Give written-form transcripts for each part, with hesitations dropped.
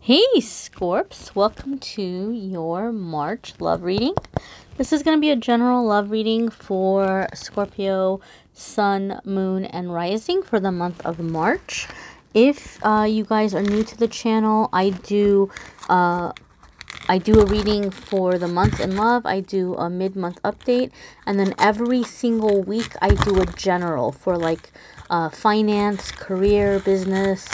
Hey Scorps, welcome to your March love reading. This is going to be a general love reading for Scorpio, Sun, Moon, and Rising for the month of March. If you guys are new to the channel, I do a reading for the month in love. I do a mid-month update, and then every single week I do a general for like finance, career, business,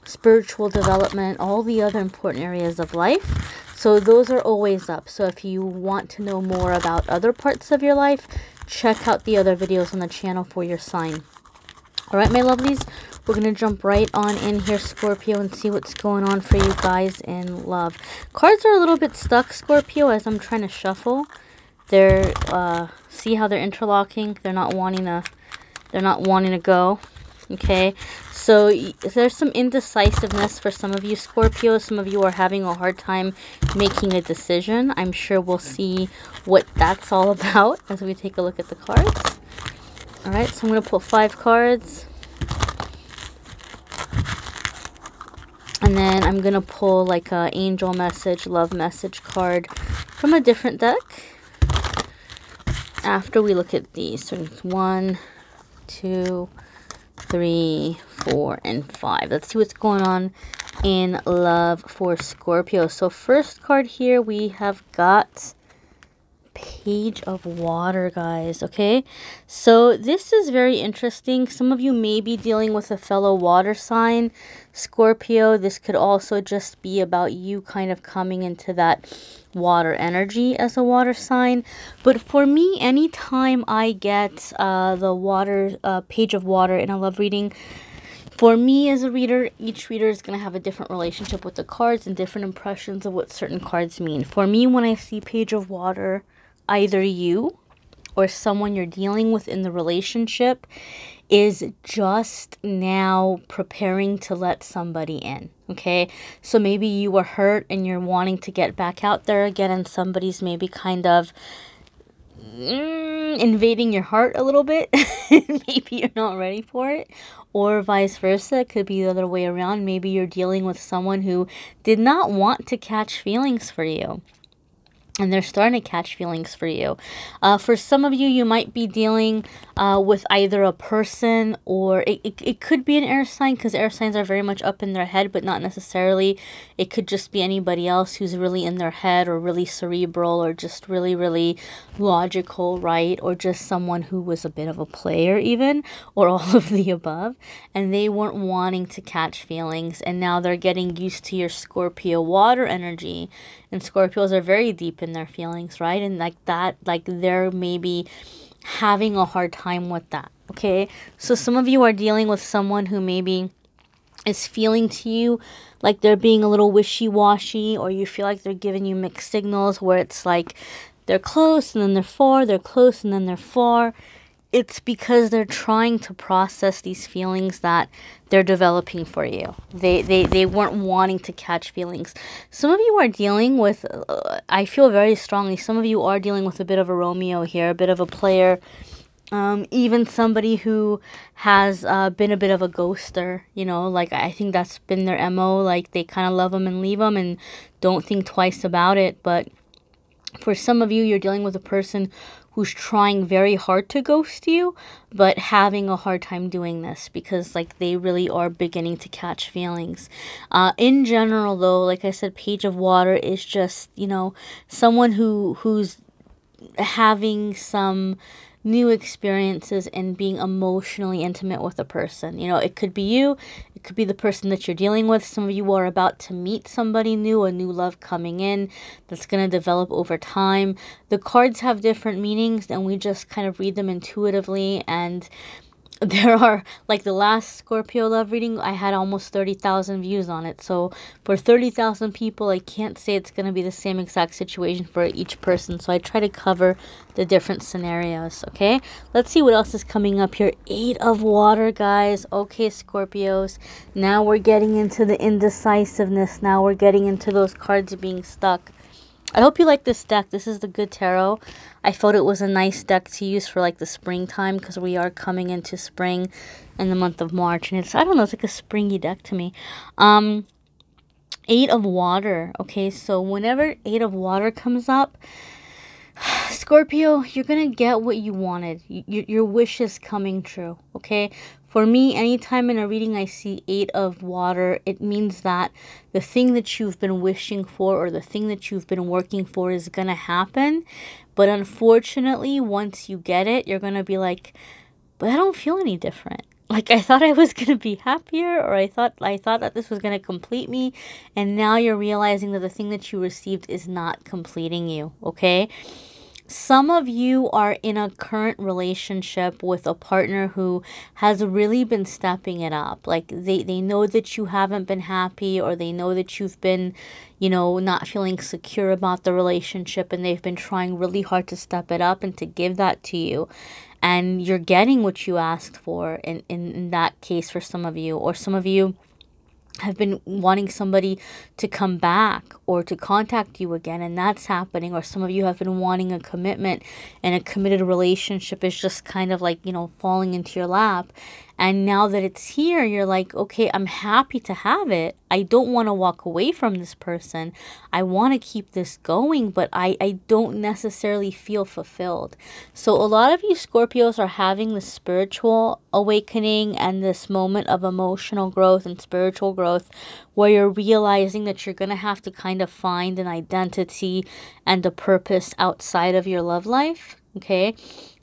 spiritual development, all the other important areas of life. So those are always up. So if you want to know more about other parts of your life, check out the other videos on the channel for your sign. All right, my lovelies, we're going to jump right on in here, Scorpio, and see what's going on for you guys in love. Cards are a little bit stuck, Scorpio, as I'm trying to shuffle. They're, see how they're interlocking? They're not wanting to go. Okay, so there's some indecisiveness for some of you, Scorpio. Some of you are having a hard time making a decision. I'm sure we'll see what that's all about as we take a look at the cards. All right, so I'm going to pull 5 cards. And then I'm going to pull like a angel message, love message card from a different deck after we look at these. So it's 1, 2, 3, 4, and 5. Let's see what's going on in love for Scorpio. So first card here, we have got Page of Water, guys. Okay, so this is very interesting. Some of you may be dealing with a fellow water sign, Scorpio. This could also just be about you kind of coming into that water energy as a water sign. But for me, anytime I get the water Page of Water in a love reading, for me as a reader, each reader is going to have a different relationship with the cards and different impressions of what certain cards mean. For me, when I see Page of Water, either you or someone you're dealing with in the relationship is just now preparing to let somebody in. Okay, so maybe you were hurt and you're wanting to get back out there again, and somebody's maybe kind of invading your heart a little bit. Maybe you're not ready for it, or vice versa. It could be the other way around. Maybe you're dealing with someone who did not want to catch feelings for you, and they're starting to catch feelings for you. For some of you, you might be dealing with either a person, or it could be an air sign, because air signs are very much up in their head, but not necessarily. It could just be anybody else who's really in their head, or really cerebral, or just really, really logical, right? Or just someone who was a bit of a player even, or all of the above, and they weren't wanting to catch feelings, and now they're getting used to your Scorpio water energy. And Scorpios are very deep in their feelings, right? And like that, like they're maybe having a hard time with that, okay? So some of you are dealing with someone who maybe is feeling to you like they're being a little wishy-washy, or you feel like they're giving you mixed signals where it's like they're close and then they're far, they're close and then they're far. It's because they're trying to process these feelings that they're developing for you. They weren't wanting to catch feelings. Some of you are dealing with, I feel very strongly, some of you are dealing with a bit of a Romeo here, a bit of a player, even somebody who has been a bit of a ghoster, you know, like I think that's been their MO, like they kind of love them and leave them and don't think twice about it. But for some of you, you're dealing with a person who's trying very hard to ghost you, but having a hard time doing this because like they really are beginning to catch feelings. In general, though, like I said, Page of Water is just, you know, someone who's having some new experiences and being emotionally intimate with a person. You know, it could be you, it could be the person that you're dealing with. Some of you are about to meet somebody new, a new love coming in that's going to develop over time. The cards have different meanings, and we just kind of read them intuitively. And there are, like the last Scorpio love reading, I had almost 30,000 views on it. So for 30,000 people, I can't say it's going to be the same exact situation for each person. So I try to cover the different scenarios, okay? Let's see what else is coming up here. 8 of Water, guys. Okay, Scorpios. Now we're getting into the indecisiveness. Now we're getting into those cards being stuck. I hope you like this deck. This is the Good Tarot. I thought it was a nice deck to use for like the springtime, because we are coming into spring in the month of March, and it's, I don't know, it's like a springy deck to me. Eight of Water. Okay, so whenever Eight of Water comes up, Scorpio, you're going to get what you wanted. Your wish is coming true, okay? For me, anytime in a reading I see Eight of Water, it means that the thing that you've been wishing for or the thing that you've been working for is going to happen. But unfortunately, once you get it, you're going to be like, but I don't feel any different. Like, I thought I was going to be happier, or I thought that this was going to complete me. And now you're realizing that the thing that you received is not completing you, okay? Some of you are in a current relationship with a partner who has really been stepping it up. Like they know that you haven't been happy, or they know that you've been, you know, not feeling secure about the relationship, and they've been trying really hard to step it up and to give that to you. And you're getting what you asked for in that case for some of you. Or some of you have been wanting somebody to come back or to contact you again, and that's happening. Or some of you have been wanting a commitment, and a committed relationship is just kind of like, you know, falling into your lap. And now that it's here, you're like, okay, I'm happy to have it. I don't want to walk away from this person. I want to keep this going, but I don't necessarily feel fulfilled. So a lot of you Scorpios are having the spiritual awakening and this moment of emotional growth and spiritual growth, where you're realizing that you're going to have to kind of find an identity and a purpose outside of your love life, okay?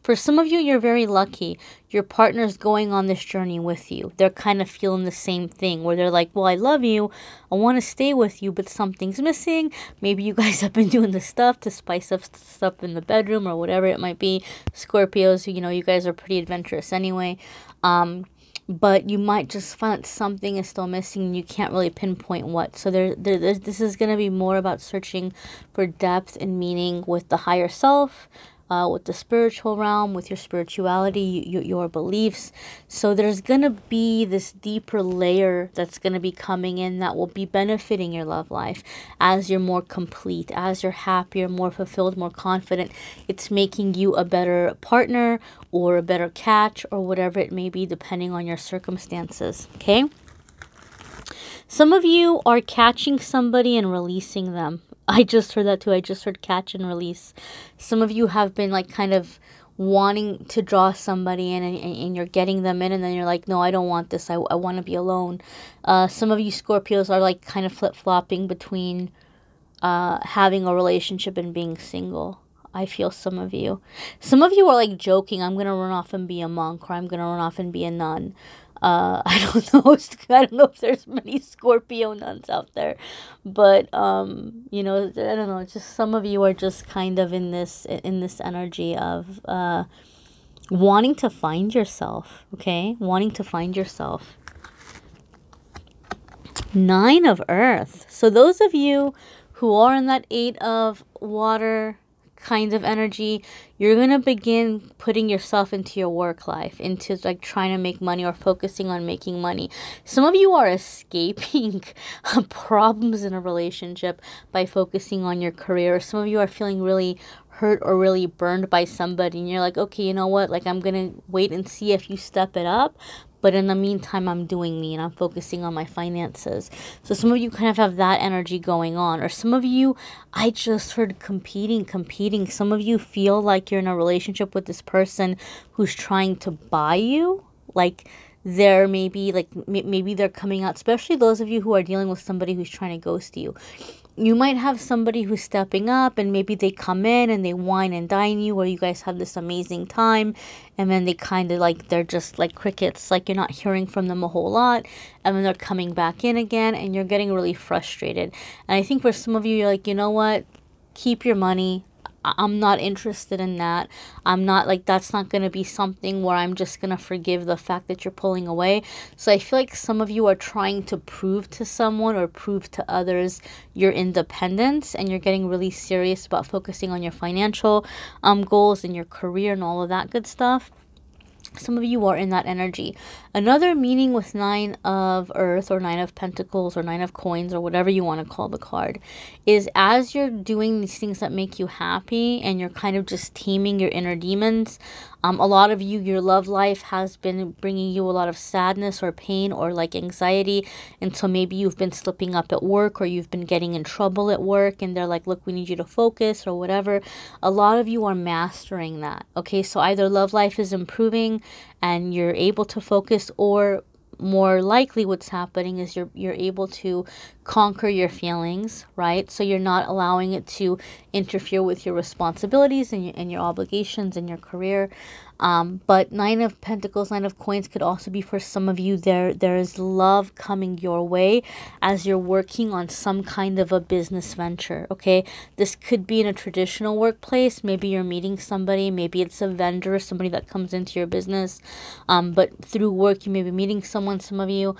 For some of you, you're very lucky. Your partner's going on this journey with you. They're kind of feeling the same thing, where they're like, well, I love you. I want to stay with you, but something's missing. Maybe you guys have been doing the stuff to spice up stuff in the bedroom or whatever it might be. Scorpios, you know, you guys are pretty adventurous anyway. But you might just find that something is still missing and you can't really pinpoint what. So this is going to be more about searching for depth and meaning with the higher self, with the spiritual realm, with your spirituality, your beliefs. So there's going to be this deeper layer that's going to be coming in that will be benefiting your love life as you're more complete, as you're happier, more fulfilled, more confident. It's making you a better partner or a better catch or whatever it may be, depending on your circumstances, okay? Some of you are catching somebody and releasing them. I just heard that too. I just heard catch and release. Some of you have been like kind of wanting to draw somebody in, and you're getting them in, and then you're like, no, I don't want this. I want to be alone. Some of you Scorpios are like kind of flip-flopping between having a relationship and being single. I feel some of you. Some of you are like joking, I'm going to run off and be a monk, or I'm going to run off and be a nun. I don't know. I don't know if there's many Scorpio nuns out there, but you know, I don't know. It's just some of you are just kind of in this energy of wanting to find yourself. Okay, wanting to find yourself. Nine of Earth. So those of you who are in that Eight of Water kind of energy, you're going to begin putting yourself into your work life, into like trying to make money or focusing on making money. Some of you are escaping problems in a relationship by focusing on your career. Some of you are feeling really hurt or really burned by somebody, and you're like, okay, you know what, like I'm going to wait and see if you step it up. But in the meantime, I'm doing me and I'm focusing on my finances. So some of you kind of have that energy going on. Or some of you, I just heard competing. Some of you feel like you're in a relationship with this person who's trying to buy you. Like they're maybe they're coming out, especially those of you who are dealing with somebody who's trying to ghost you. You might have somebody who's stepping up, and maybe they come in and they wine and dine you, or you guys have this amazing time, and then they kind of like, they're just like crickets, like you're not hearing from them a whole lot, and then they're coming back in again, and you're getting really frustrated. And I think for some of you, you're like, you know what, keep your money. I'm not interested in that. I'm not like, that's not going to be something where I'm just going to forgive the fact that you're pulling away. So I feel like some of you are trying to prove to someone or prove to others your independence, and you're getting really serious about focusing on your financial goals and your career and all of that good stuff. Some of you are in that energy. Another meaning with Nine of Earth or Nine of Pentacles or Nine of Coins or whatever you want to call the card is, as you're doing these things that make you happy and you're kind of just taming your inner demons, A lot of you, your love life has been bringing you a lot of sadness or pain or like anxiety. And so maybe you've been slipping up at work, or you've been getting in trouble at work, and they're like, look, we need you to focus or whatever. A lot of you are mastering that. Okay, so either love life is improving and you're able to focus, or more likely what's happening is you're able to conquer your feelings, right? So you're not allowing it to interfere with your responsibilities and your obligations and your career. But Nine of Pentacles, Nine of Coins could also be for some of you. There is love coming your way as you're working on some kind of a business venture, okay? This could be in a traditional workplace. Maybe you're meeting somebody. Maybe it's a vendor, somebody that comes into your business. But through work, you may be meeting someone, some of you.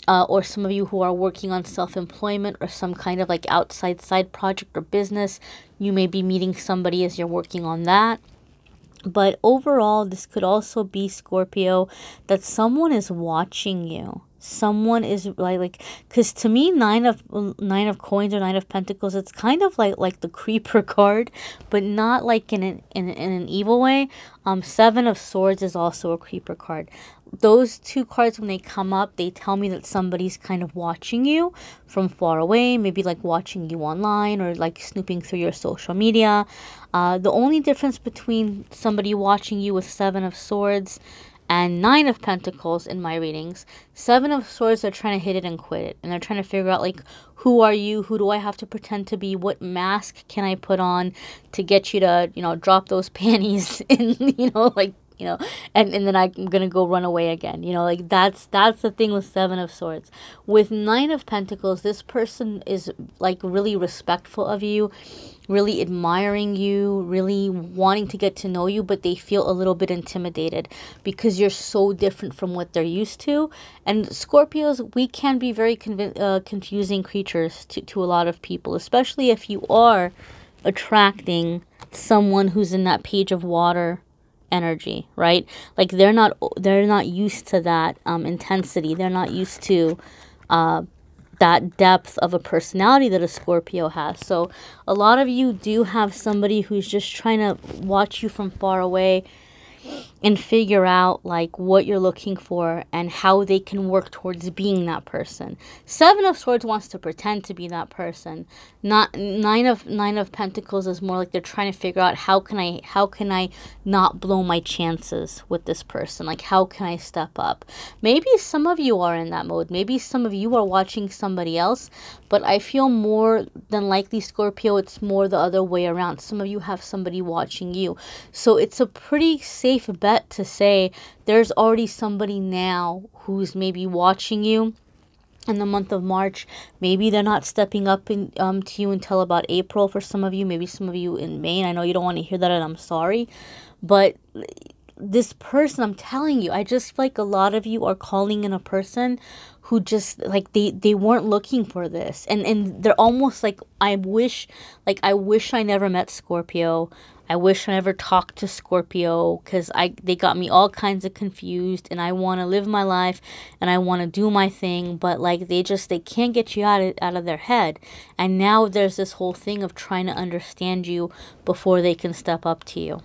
Or some of you who are working on self-employment or some kind of like outside side project or business. You may be meeting somebody as you're working on that. But overall, this could also be, Scorpio, that someone is watching you. Someone is like, because to me, Nine of Coins or Nine of Pentacles, it's kind of like the creeper card, but not like in an evil way. Seven of Swords is also a creeper card. Those two cards, when they come up, they tell me that somebody's kind of watching you from far away, maybe like watching you online or like snooping through your social media. The only difference between somebody watching you with Seven of Swords and Nine of Pentacles in my readings, Seven of Swords are trying to hit it and quit it. And they're trying to figure out, like, who are you? Who do I have to pretend to be? What mask can I put on to get you to, you know, drop those panties and, you know, like, you know, and then I'm going to go run away again. You know, like that's the thing with Seven of Swords. With Nine of Pentacles, this person is like really respectful of you, really admiring you, really wanting to get to know you, but they feel a little bit intimidated because you're so different from what they're used to. And Scorpios, we can be very confusing creatures to a lot of people, especially if you are attracting someone who's in that Page of Water energy, right? Like they're not used to that intensity. They're not used to that depth of a personality that a Scorpio has. So a lot of you do have somebody who's just trying to watch you from far away and figure out like what you're looking for and how they can work towards being that person. Seven of Swords wants to pretend to be that person. Nine of Pentacles is more like they're trying to figure out how can I not blow my chances with this person? Like how can I step up? Maybe some of you are in that mode. Maybe some of you are watching somebody else, but I feel more than likely, Scorpio, it's more the other way around. Some of you have somebody watching you. So it's a pretty safe bet to say there's already somebody now who's maybe watching you in the month of March. Maybe they're not stepping up to you until about April for some of you. Maybe some of you in May. I know you don't want to hear that, and I'm sorry. But this person, I'm telling you, I just feel like a lot of you are calling in a person who just like they weren't looking for this, and they're almost like, I wish I never met Scorpio. I wish I never talked to Scorpio because they got me all kinds of confused, and I want to live my life and I want to do my thing, but like they can't get you out of their head. And now there's this whole thing of trying to understand you before they can step up to you.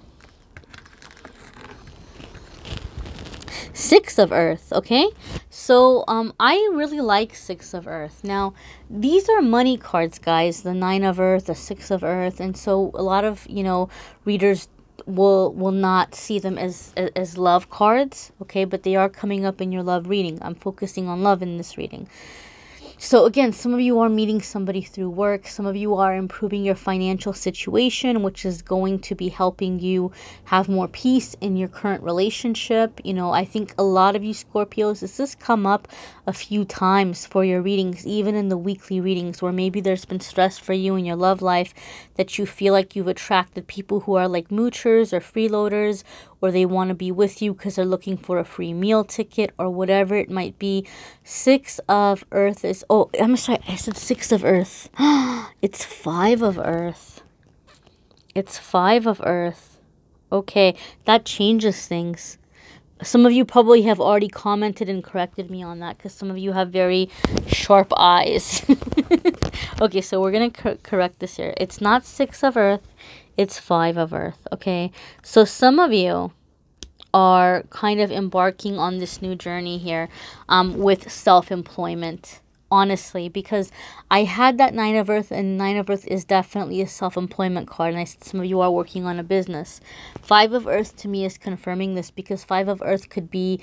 Six of Earth, okay? So I really like Six of Earth. Now, these are money cards, guys. The Nine of Earth, the Six of Earth. And so a lot of, you know, readers will not see them as love cards, okay? But they are coming up in your love reading. I'm focusing on love in this reading. So again, some of you are meeting somebody through work. Some of you are improving your financial situation, which is going to be helping you have more peace in your current relationship. You know, I think a lot of you Scorpios, this has come up a few times for your readings, even in the weekly readings, where maybe there's been stress for you in your love life, that you feel like you've attracted people who are like moochers or freeloaders, or they want to be with you because they're looking for a free meal ticket or whatever it might be. Six of Earth is... Oh, I'm sorry. I said Six of Earth. It's Five of Earth. It's Five of Earth. Okay, that changes things. Some of you probably have already commented and corrected me on that because some of you have very sharp eyes. Okay, so we're going to correct this here. It's not Six of Earth. It's Five of Earth, okay? So some of you are kind of embarking on this new journey here with self-employment, honestly, because I had that Nine of Earth, and Nine of Earth is definitely a self-employment card, and some of you are working on a business. Five of Earth to me is confirming this, because Five of Earth could be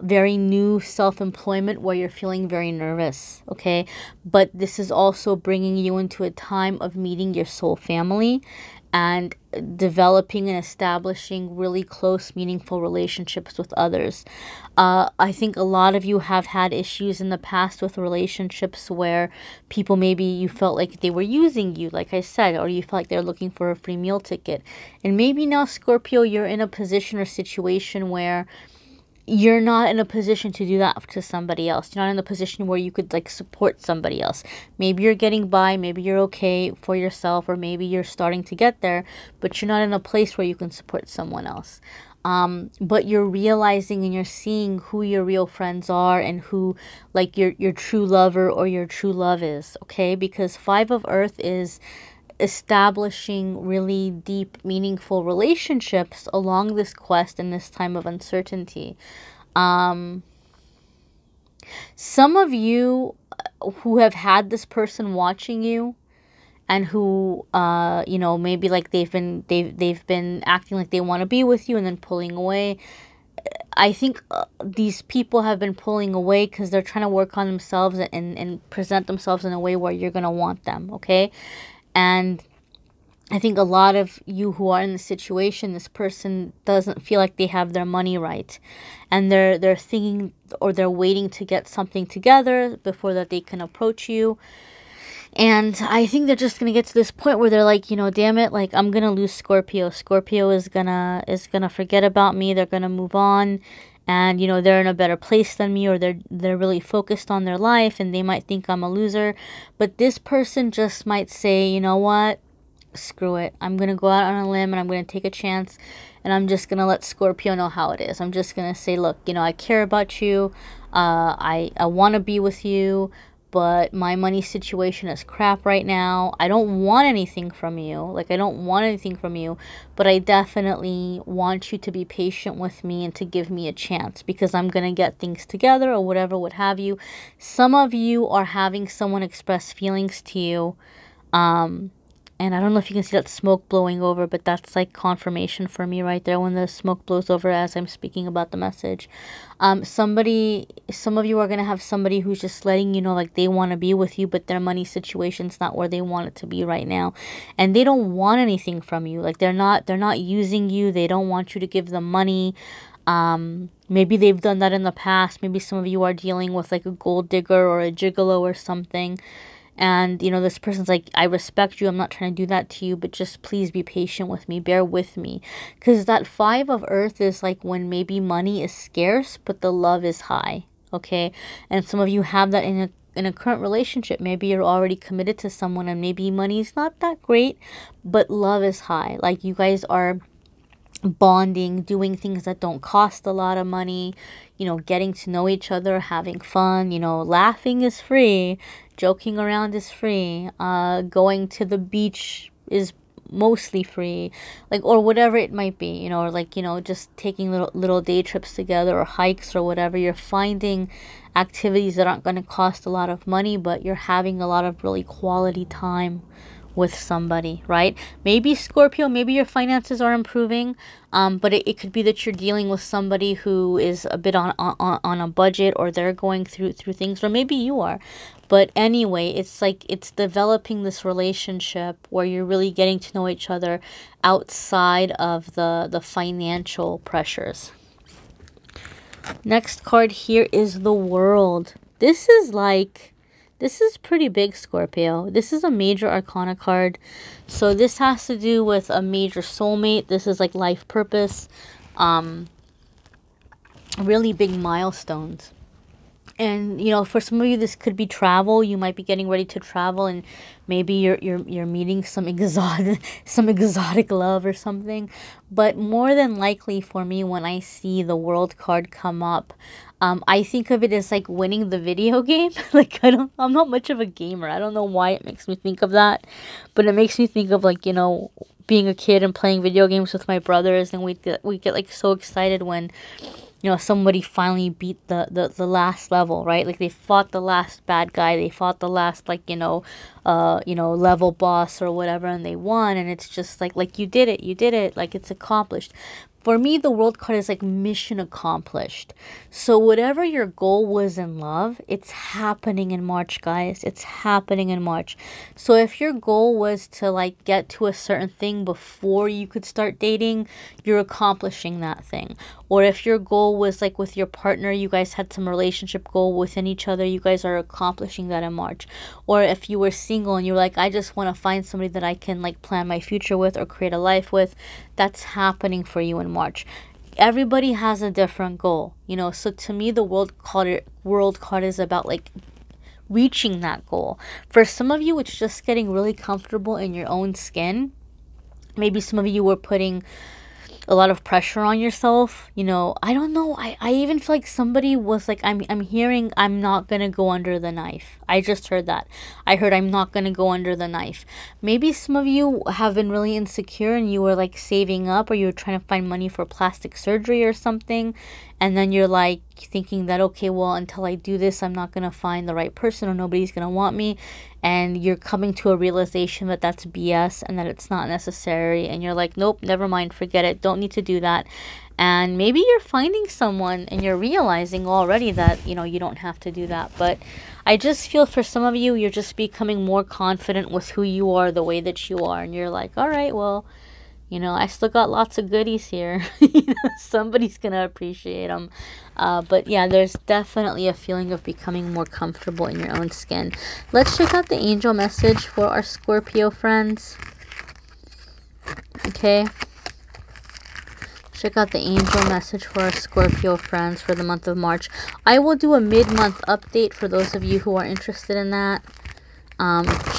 very new self-employment where you're feeling very nervous, okay? But this is also bringing you into a time of meeting your soul family and developing and establishing really close, meaningful relationships with others. I think a lot of you have had issues in the past with relationships where people, maybe you felt like they were using you, like I said, or you felt like they're looking for a free meal ticket. And maybe now, Scorpio, you're in a position or situation where you're not in a position to do that to somebody else. You're not in a position where you could like support somebody else. Maybe you're getting by, maybe you're okay for yourself, or maybe you're starting to get there, but you're not in a place where you can support someone else. But you're realizing and you're seeing who your real friends are and who like your true lover or your true love is, okay? Because Five of Earth is establishing really deep, meaningful relationships along this quest in this time of uncertainty. Some of you who have had this person watching you and who you know, maybe like they've been acting like they want to be with you and then pulling away. I think these people have been pulling away because they're trying to work on themselves and present themselves in a way where you're going to want them, okay? And I think a lot of you who are in the situation, this person doesn't feel like they have their money right. And they're thinking, or they're waiting to get something together before that they can approach you. And I think they're just going to get to this point where they're like, you know, damn it, like I'm going to lose Scorpio. Scorpio is going to forget about me. They're going to move on. And, you know, they're in a better place than me, or they're really focused on their life and they might think I'm a loser. But this person just might say, you know what? Screw it. I'm going to go out on a limb and I'm going to take a chance, and I'm just going to let Scorpio know how it is. I'm just going to say, look, you know, I care about you. I want to be with you, but my money situation is crap right now. I don't want anything from you. Like, I don't want anything from you, but I definitely want you to be patient with me and to give me a chance, because I'm going to get things together or whatever, what have you. Some of you are having someone express feelings to you. And I don't know if you can see that smoke blowing over, but that's like confirmation for me right there when the smoke blows over as I'm speaking about the message. Some of you are going to have somebody who's just letting you know like they want to be with you, but their money situation's not where they want it to be right now. And they don't want anything from you. Like they're not using you. They don't want you to give them money. Maybe they've done that in the past. Maybe some of you are dealing with like a gold digger or a gigolo or something. And, you know, this person's like, I respect you. I'm not trying to do that to you, but just please be patient with me. Bear with me. Because that Five of Earth is like when maybe money is scarce, but the love is high. Okay. And some of you have that in a current relationship. Maybe you're already committed to someone and maybe money's not that great, but love is high. Like you guys are bonding, doing things that don't cost a lot of money, you know, getting to know each other, having fun, you know, laughing is free, joking around is free, going to the beach is mostly free, like, or whatever it might be, you know, or like, you know, just taking little day trips together or hikes or whatever. You're finding activities that aren't going to cost a lot of money, but you're having a lot of really quality time with somebody, right? Maybe Scorpio, maybe your finances are improving, but it could be that you're dealing with somebody who is a bit on a budget, or they're going through things, or maybe you are. But anyway, it's like it's developing this relationship where you're really getting to know each other outside of the financial pressures. Next card here is the World. This is pretty big, Scorpio. This is a major arcana card. So this has to do with a major soulmate. This is like life purpose. Really big milestones. And, you know, for some of you, this could be travel. You might be getting ready to travel, and maybe you're meeting some exotic love or something. But more than likely for me, when I see the World card come up, I think of it as like winning the video game. Like I'm not much of a gamer. I don't know why it makes me think of that, but it makes me think of like, you know, being a kid and playing video games with my brothers, and we get like so excited when, you know, somebody finally beat the last level, right? Like they fought the last bad guy, they fought the last, like, level boss or whatever, and they won, and it's just like you did it, like it's accomplished. For me, the world card is like mission accomplished. So whatever your goal was in love, it's happening in March, guys. It's happening in March. So if your goal was to like get to a certain thing before you could start dating, you're accomplishing that thing. Or if your goal was like with your partner, you guys had some relationship goal within each other, you guys are accomplishing that in March. Or if you were single and you're like, I just want to find somebody that I can like plan my future with or create a life with, that's happening for you in March. Everybody has a different goal, you know. So to me, the world card is about like reaching that goal. For some of you, it's just getting really comfortable in your own skin. Maybe some of you were putting a lot of pressure on yourself, you know. I don't know, I even feel like somebody was like, I'm hearing I'm not gonna go under the knife. I just heard that. I heard I'm not gonna go under the knife. Maybe some of you have been really insecure and you were like saving up, or you were trying to find money for plastic surgery or something, and then you're like thinking that, okay, well, until I do this, I'm not gonna find the right person, or nobody's gonna want me. And you're coming to a realization that that's BS and that it's not necessary, and you're like, nope, never mind, forget it, don't need to do that. And maybe you're finding someone and you're realizing already that, you know, you don't have to do that. But I just feel for some of you, you're just becoming more confident with who you are, the way that you are, and you're like, all right, well, you know, I still got lots of goodies here. You know, somebody's going to appreciate them. But yeah, there's definitely a feeling of becoming more comfortable in your own skin. Let's check out the angel message for our Scorpio friends. Okay. Check out the angel message for our Scorpio friends for the month of March. I will do a mid-month update for those of you who are interested in that.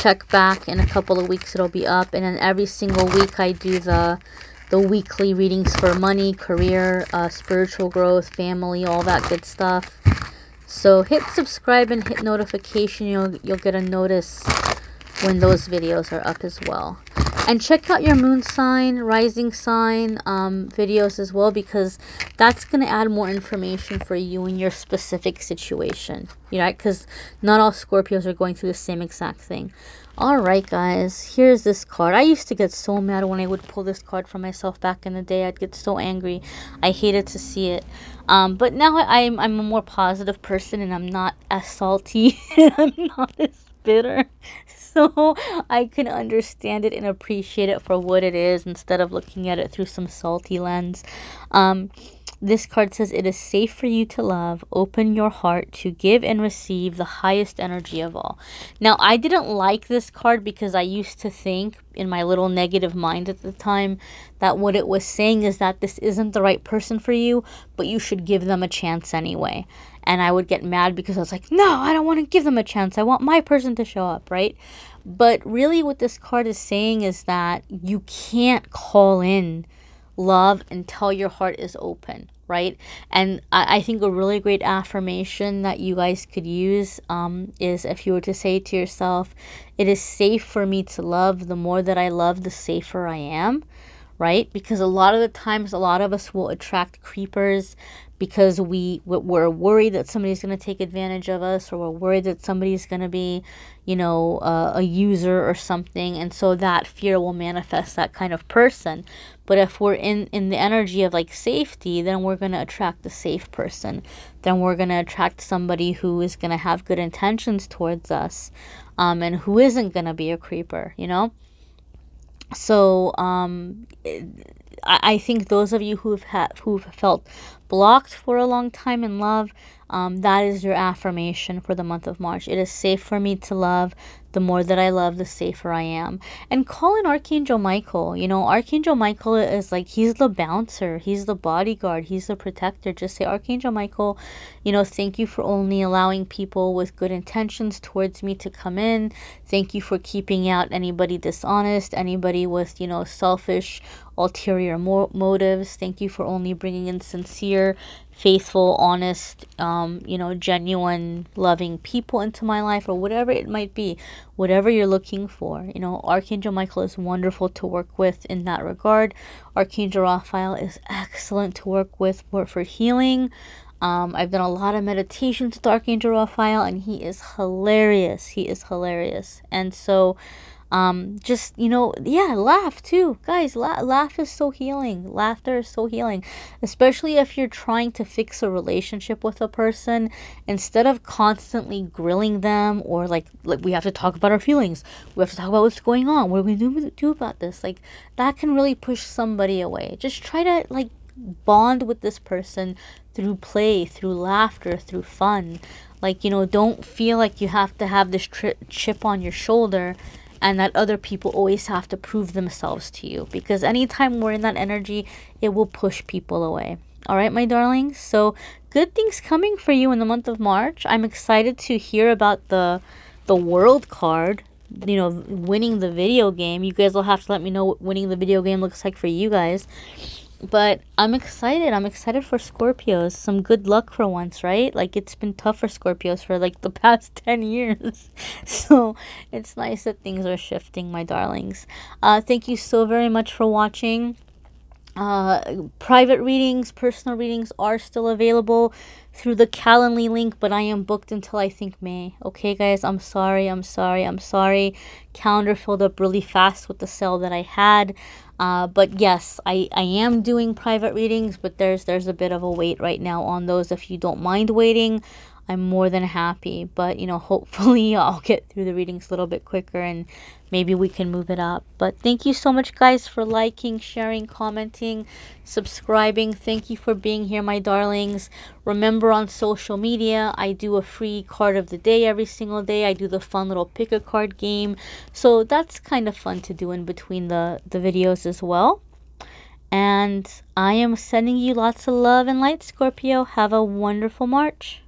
Check back in a couple of weeks, it'll be up. And then every single week I do the weekly readings for money, career, spiritual growth, family, all that good stuff. So hit subscribe and hit notification. You'll get a notice when those videos are up as well. And check out your moon sign, rising sign videos as well, because that's going to add more information for you in your specific situation. You know, because not all Scorpios are going through the same exact thing. Alright, guys, here's this card. I used to get so mad when I would pull this card for myself back in the day. I'd get so angry. I hated to see it. But now I'm a more positive person, and I'm not as salty. I'm not as bitter. So I can understand it and appreciate it for what it is instead of looking at it through some salty lens. This card says, it is safe for you to love. Open your heart to give and receive the highest energy of all. Now, I didn't like this card because I used to think in my little negative mind at the time that what it was saying is that this isn't the right person for you, but you should give them a chance anyway. And I would get mad because I was like, no, I don't want to give them a chance. I want my person to show up, right? But really what this card is saying is that you can't call in love until your heart is open, right? And I think a really great affirmation that you guys could use is if you were to say to yourself, it is safe for me to love. The more that I love, the safer I am, right? Because a lot of the times, a lot of us will attract creepers because we're worried that somebody's going to take advantage of us, or we're worried that somebody's going to be, you know, a user or something. And so that fear will manifest that kind of person. But if we're in the energy of like safety, then we're going to attract a safe person. Then we're going to attract somebody who is going to have good intentions towards us, and who isn't going to be a creeper, you know? So I think those of you who've felt blocked for a long time in love, that is your affirmation for the month of March. It is safe for me to love. The more that I love, the safer I am. And call in Archangel Michael. You know, Archangel Michael is like, he's the bouncer. He's the bodyguard. He's the protector. Just say, Archangel Michael, you know, thank you for only allowing people with good intentions towards me to come in. Thank you for keeping out anybody dishonest, anybody with, you know, selfish, ulterior motives. Thank you for only bringing in sincere sincere, faithful, honest, you know, genuine, loving people into my life, or whatever it might be, whatever you're looking for. You know, Archangel Michael is wonderful to work with in that regard. Archangel Raphael is excellent to work with for healing. I've done a lot of meditations with Archangel Raphael, and he is hilarious. He is hilarious. And so, just, you know, yeah, laugh too, guys. Laugh is so healing. Laughter is so healing, especially if you're trying to fix a relationship with a person. Instead of constantly grilling them, or like we have to talk about our feelings, we have to talk about what's going on, what are we going to do about this, like that can really push somebody away. Just try to like bond with this person through play, through laughter, through fun. Like, you know, don't feel like you have to have this chip on your shoulder, and that other people always have to prove themselves to you, because anytime we're in that energy, it will push people away. All right, my darlings. So good things coming for you in the month of March. I'm excited to hear about the world card, you know, winning the video game. You guys will have to let me know what winning the video game looks like for you guys. But I'm excited. I'm excited for Scorpios. Some good luck for once, right? Like, it's been tough for Scorpios for like the past 10 years. So it's nice that things are shifting, my darlings. Thank you so very much for watching. Private readings, personal readings are still available through the Calendly link, but I am booked until I think May. Okay, guys, I'm sorry. Calendar filled up really fast with the sale that I had. But yes, I am doing private readings, but there's a bit of a wait right now on those. If you don't mind waiting, I'm more than happy. But, you know, hopefully I'll get through the readings a little bit quicker, and maybe we can move it up. But thank you so much, guys, for liking, sharing, commenting, subscribing. Thank you for being here, my darlings. Remember, on social media, I do a free card of the day every single day. I do the fun little pick a card game. So that's kind of fun to do in between the videos as well. And I am sending you lots of love and light, Scorpio. Have a wonderful March.